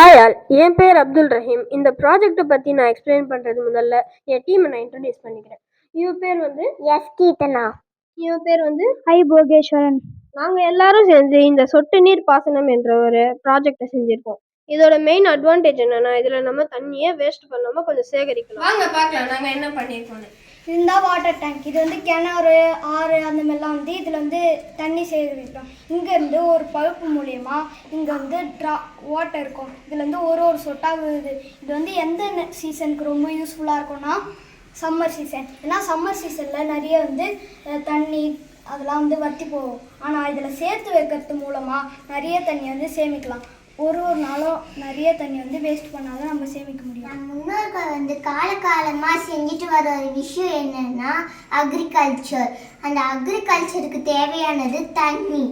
Hi all, என் பேர் அப்துல் ரஹீம். இந்த ப்ராஜெக்ட்டை பற்றி நான் எக்ஸ்பிளைன் பண்ணுறது முதல்ல என் டீமை நான் இன்ட்ரடியூஸ் பண்ணிக்கிறேன். இவன் பேர் வந்து எஸ் கீர்த்தனா. இவன் பேர் வந்து ஐ போகேஸ்வரன். நாங்கள் எல்லாரும் சேர்ந்து இந்த சொட்டு நீர் பாசனம் என்ற ஒரு ப்ராஜெக்டை செஞ்சுருக்கோம். இதோட மெயின் அட்வான்டேஜ் என்னன்னா, இதில் நம்ம தண்ணியை வேஸ்ட் பண்ணாமல் கொஞ்சம் சேகரிக்கலாம். வாங்க பார்க்கலாம் நாங்கள் என்ன பண்ணியிருக்கோன்னு. இதுதான் வாட்டர் டேங்க். இது வந்து கிணறு, ஆறு அந்த மாதிரிலாம் வந்து இதில் வந்து தண்ணி சேகரிக்கிறோம். இங்கேருந்து ஒரு பழுப்பு மூலயமா இங்கே வந்து வாட்டர் இருக்கும். இதில் வந்து ஒரு சொட்டாக விழுது. இது வந்து எந்த சீசனுக்கு ரொம்ப யூஸ்ஃபுல்லாக இருக்கும்னா சம்மர் சீசன். ஏன்னா சம்மர் சீசனில் நிறைய வந்து தண்ணி அதெல்லாம் வந்து வற்றி போகும். ஆனால் இதில் சேர்த்து வைக்கிறது மூலமாக நிறைய தண்ணி வந்து சேமிக்கலாம். ஒரு நாளும் நிறைய தண்ணி வந்து வேஸ்ட் பண்ணாலும் நம்ம சேமிக்க முடியும். நம்ம முன்னோர்கள் வந்து காலகாலமாக செஞ்சுட்டு வர ஒரு விஷயம் என்னன்னா அக்ரிகல்ச்சர். அந்த அக்ரிகல்ச்சருக்கு தேவையானது தண்ணி.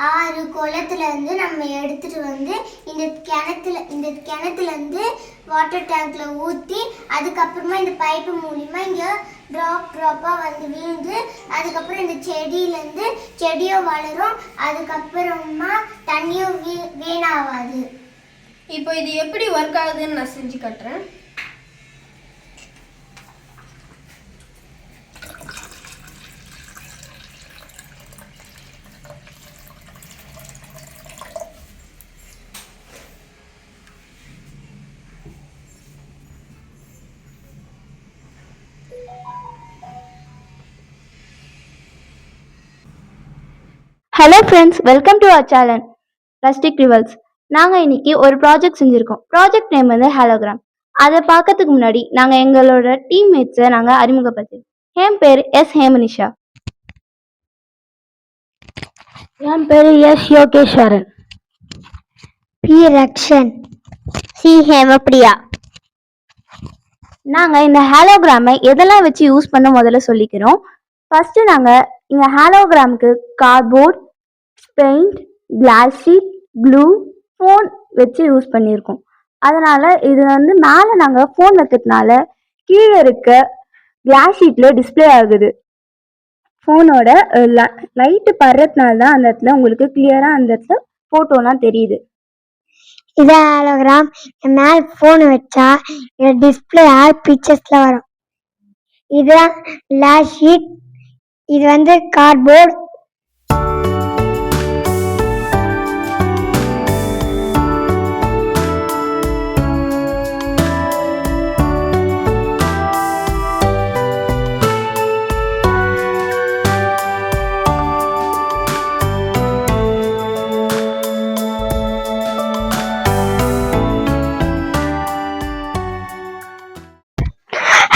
ஆறு குளத்துலேருந்து நம்ம எடுத்துகிட்டு வந்து இந்த கிணத்துலேருந்து வாட்டர் டேங்க்கில் ஊற்றி அதுக்கப்புறமா இந்த பைப்பு மூலிமா இங்கே ட்ராப்பாக வந்து விழுந்து அதுக்கப்புறம் இந்த செடியும் வளரும். அதுக்கப்புறமா தண்ணியும் வீணாகாது. இப்போ இது எப்படி ஒர்க் ஆகுதுன்னு நான் செஞ்சு காட்டுறேன். Hello friends, welcome to our channel rustic rivals. நாங்கள் இன்னைக்கு ஒரு ப்ராஜெக்ட் செஞ்சுருக்கோம். ப்ராஜெக்ட் நேம் வந்து ஹாலோகிராம். அதை பார்க்கறதுக்கு முன்னாடி நாங்கள் எங்களோட டீம்மேட்ஸை நாங்கள் அறிமுகப்படுத்திடுவோம். என் பேர் எஸ் ஹேமனிஷா. என் பேர் S Yogeswaran. P Rakshan. C Hemapriya. நாங்கள் இந்த ஹாலோகிராமை எதெல்லாம் வச்சு யூஸ் பண்ண முதல்ல சொல்லிக்கிறோம். ஃபர்ஸ்ட் நாங்கள் இந்த ஹாலோகிராமுக்கு cardboard, paint, glass sheet, glue, phone வச்சு யூஸ் பண்ணியிருக்கோம். அதனால் இது வந்து மேலே நாங்கள் ஃபோன் வைக்கிறதுனால கீழே இருக்க கிளாஸ் ஷீட்டில் டிஸ்பிளே ஆகுது. ஃபோனோட லைட்டு படுறதுனால தான் அந்த இடத்துல உங்களுக்கு கிளியராக அந்த இடத்துல ஃபோட்டோலாம் தெரியுது. இதை ஹாலோகிராம் மேலே ஃபோன் வச்சா டிஸ்பிளே பிக்சர்ஸில் வரும். இதுதான் கிளாஸ் ஷீட். இது வந்து கார்ட்போர்ட்.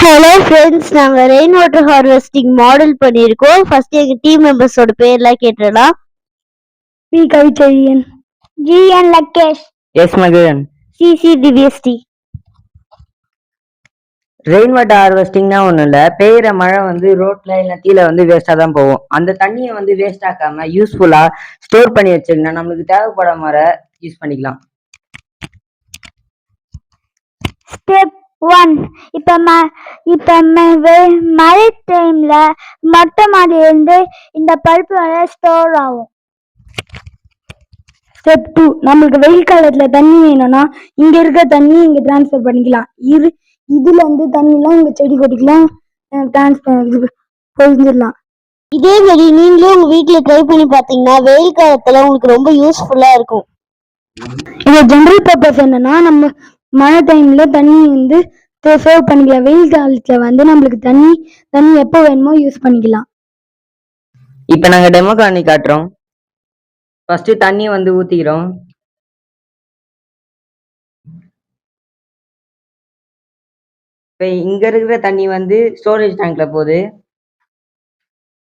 ஹலோ ஃப்ரெண்ட்ஸ், நாங்கள் ரெயின் வாட்டர் ஹார்வெஸ்டிங் மாடல் பண்ணியிருக்கோம். ஃபர்ஸ்ட் எங்கள் டீம் மெம்பர்ஸோட பேர்லாம் கேட்டுடலாம். P Kavichezhiyan, GN Lakkesh, S Magizhan, CC Divyashree. Rain water ஹார்வெஸ்டிங்னா ஒன்றும் இல்லை, பெய்கிற மழை வந்து ரோட்ல இல்லை கீழே வந்து வேஸ்ட்டாக தான் போகும். அந்த தண்ணியை வந்து வேஸ்ட் ஆக்காம யூஸ்ஃபுல்லாக ஸ்டோர் பண்ணி வச்சுக்கணும். நம்மளுக்கு தேவைப்பட மாதிரி யூஸ் பண்ணிக்கலாம். ஸ்டெப் 1. இப்போ மழை டைம்ல மொட்டை மாடியிலிருந்து இந்த பல்ப் ஸ்டோர் ஆகும். ஸ்டெப் 2. நம்மளுக்கு வெயில் காலத்தில் தண்ணி வேணும்னா இங்கே இருக்க தண்ணி இங்கே டிரான்ஸ்ஃபர் பண்ணிக்கலாம். இதுல இருந்து தண்ணிலாம் இங்கே செடி கொடிக்கலாம் டிரான்ஸ்ஃபர் பொழிஞ்சிடலாம். இதே மாதிரி நீங்களும் உங்க வீட்டில் ட்ரை பண்ணி பார்த்தீங்கன்னா வெயில் காலத்துல உங்களுக்கு ரொம்ப யூஸ்ஃபுல்லா இருக்கும். இது ஜென்ரல் பர்பஸ் என்னன்னா, நம்ம மழை டைம்ல தண்ணி வந்து சேவ் பண்ணிக்கலாம். வெயில் காலத்துல வந்து நம்மளுக்கு தண்ணி எப்போ வேணுமோ யூஸ் பண்ணிக்கலாம். இப்போ நாங்கள் டெமோ பண்ணி காட்டுறோம். ஃபர்ஸ்ட் தண்ணி வந்து ஊற்றிக்கிறோம். இப்போ இங்கே இருக்கிற தண்ணி வந்து ஸ்டோரேஜ் டேங்க்ல போகுது.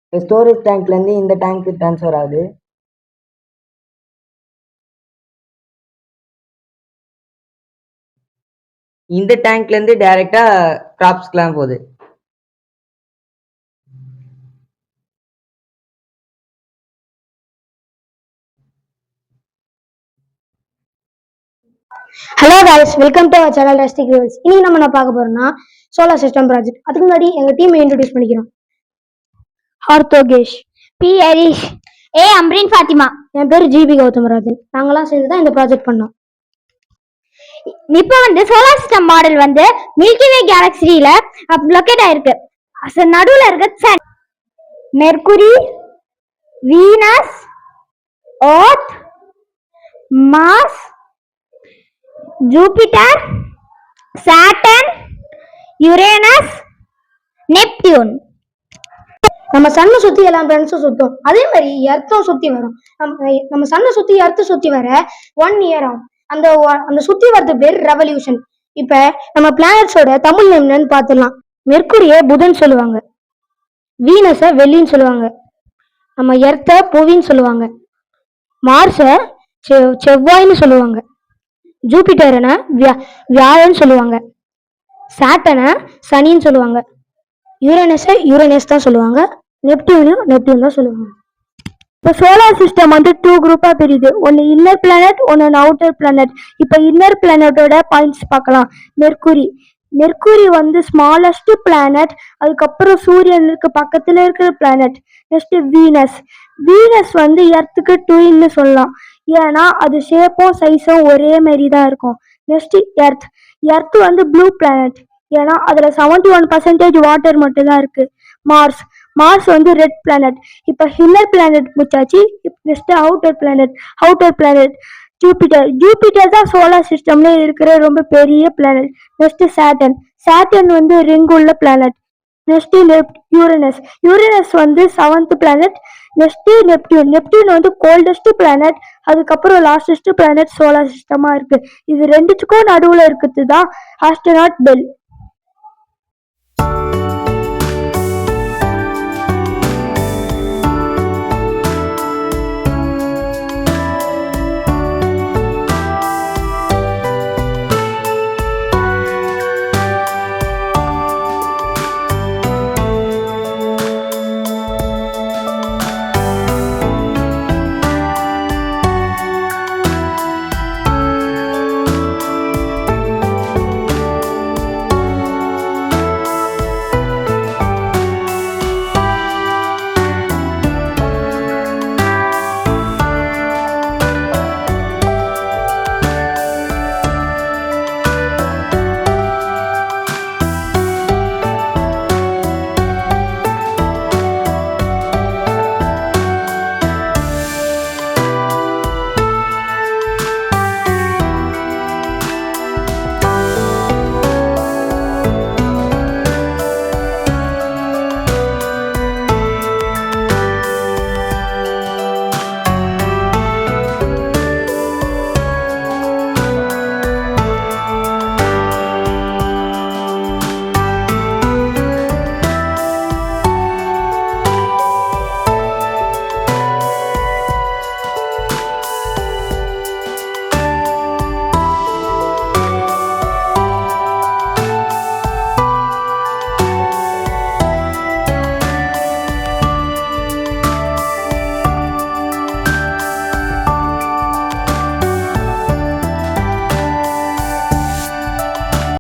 இப்போ ஸ்டோரேஜ் டேங்க்லேருந்து இந்த டேங்க்கு ட்ரான்ஸ்ஃபர் ஆகுது. இந்த டேங்க்லேருந்து டைரெக்டா கிராப்ஸ்க்குலாம் போகுது. ஹலோ guys, welcome to our channel rustic rivals. இன்னைக்கு நம்ம என்ன பார்க்க போறோம்னா சோலார் சிஸ்டம் ப்ராஜெக்ட். அதுக்கு முன்னாடி எங்க டீமை இன்ட்ரோடியூஸ் பண்ணிக்கிறோம். ஆர்த்தோகேஷ், பி ஹரிஷ், ஏ அம்ரின் ஃபாத்திமா. என் பேர் ஜிபி கௌதமராஜன். நாங்களாம் சேர்ந்து தான் இந்த ப்ராஜெக்ட் பண்ணோம். இப்போ வந்து சோலார் சிஸ்டம் மாடல் வந்து மில்கி வே கேலக்சியில லொக்கேட் ஆயிருக்கு. நடுவில் இருக்க sun, Mercury, Venus, Earth, Mars, Jupiter, Saturn, Uranus, Neptune. நம்ம சன்னை சுத்தி எல்லா பிளானட்ஸும் சுத்தும். அதே மாதிரி எர்த்தும் சுத்தி வரும். நம்ம சன்னை சுத்தி எர்த்து சுத்தி வர 1 இயர் ஆகும். அந்த சுத்தி வரது பேர் ரெவல்யூஷன். இப்ப நம்ம பிளானட்ஸோட தமிழ் நேம் என்னன்னு பார்த்துடலாம். மெர்க்குரிய புதன் சொல்லுவாங்க, வீனஸ வெள்ளின்னு சொல்லுவாங்க, நம்ம எர்த்த புவின்னு சொல்லுவாங்க, மார்ஸ செவ்வாய்ன்னு சொல்லுவாங்க, ஜூபிட்டர்ன வியாழன்னு சொல்லுவாங்க, சாட்டனை சனின்னு சொல்லுவாங்க, யுரேனஸ் தான் சொல்லுவாங்க, நெப்டியூன் தான் சொல்லுவாங்க. இப்போ சோலார் சிஸ்டம் வந்து 2 குரூப்பா பிரியுது. ஒன்று இன்னர் பிளானட், ஒன்று அவுட்டர் பிளானட். இப்போ இன்னர் பிளானட்டோட பாயிண்ட்ஸ் பார்க்கலாம். மெர்க்குரி வந்து ஸ்மாலஸ்ட் பிளானட். அதுக்கப்புறம் சூரியனுக்கு பக்கத்துல இருக்கிற பிளானட். நெக்ஸ்ட் வீனஸ் வந்து எர்த்துக்கு ட்வின்னு சொல்லலாம், ஏன்னா அது ஷேப்பும் சைஸும் ஒரே மாதிரி தான் இருக்கும். நெக்ஸ்ட் எர்த் வந்து ப்ளூ பிளானட், ஏன்னா அதுல 71% வாட்டர் மட்டும் தான் இருக்கு. மார்ஸ் வந்து ரெட் பிளானட். இப்ப இன்னர் பிளானட் முடிச்சாச்சு. நெக்ஸ்ட் அவுட்டர் பிளானட் ஜூபிட்டர் தான் சோலார் சிஸ்டம்ல இருக்கிற ரொம்ப பெரிய பிளானட். நெக்ஸ்ட் சாட்டர்ன் வந்து ரிங் உள்ள பிளானட். நெக்ஸ்ட் யூரேனஸ் வந்து 7th பிளானட். நெக்ஸ்ட் நெப்டியூன் வந்து கோல்டஸ்ட் பிளானட். அதுக்கப்புறம் லாஸ்டஸ்ட் பிளானட் சோலார் சிஸ்டமா இருக்கு. இது ரெண்டுத்துக்கும் நடுவுல இருக்கிறது தான் ஆஸ்ட்ரோநாட் பெல்ட்.